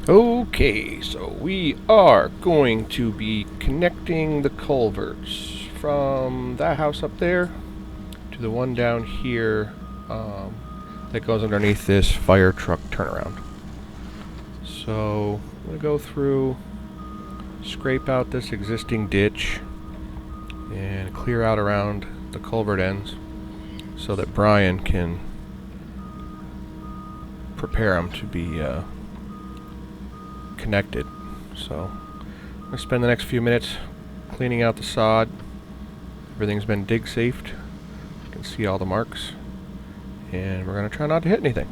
Okay, so we are going to be connecting the culverts from that house up there to the one down here that goes underneath this fire truck turnaround. So I'm going to go through, scrape out this existing ditch, and clear out around the culvert ends so that Brian can prepare them to be connected. So I'm going to spend the next few minutes cleaning out the sod. Everything's been dig safed. You can see all the marks. And we're going to try not to hit anything.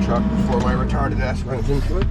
Truck before my retarded ass runs into it.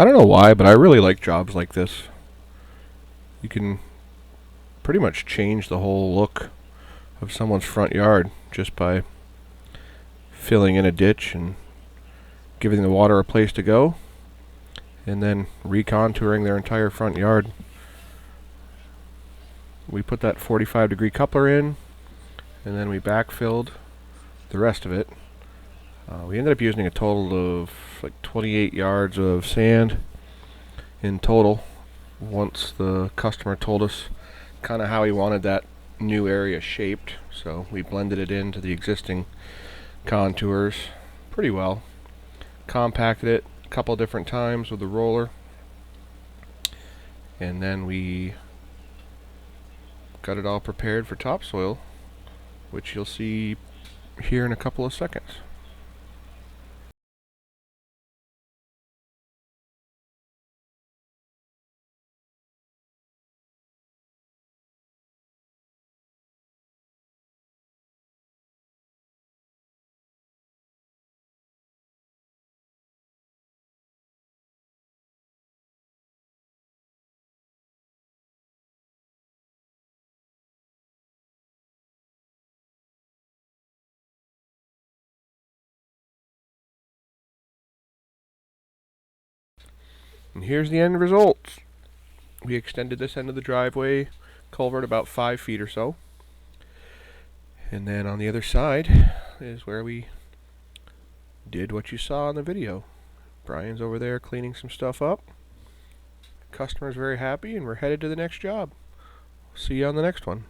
I don't know why, but I really like jobs like this. You can pretty much change the whole look of someone's front yard just by filling in a ditch and giving the water a place to go, and then recontouring their entire front yard. We put that 45-degree coupler in, and then we backfilled the rest of it. We ended up using a total of like 28 yards of sand in total, once the customer told us kind of how he wanted that new area shaped. So we blended it into the existing contours pretty well, compacted it a couple different times with the roller, and then we got it all prepared for topsoil, which you'll see here in a couple of seconds. And here's the end result. We extended this end of the driveway culvert about 5 feet or so. And then on the other side is where we did what you saw in the video. Brian's over there cleaning some stuff up. Customer's very happy, and we're headed to the next job. See you on the next one.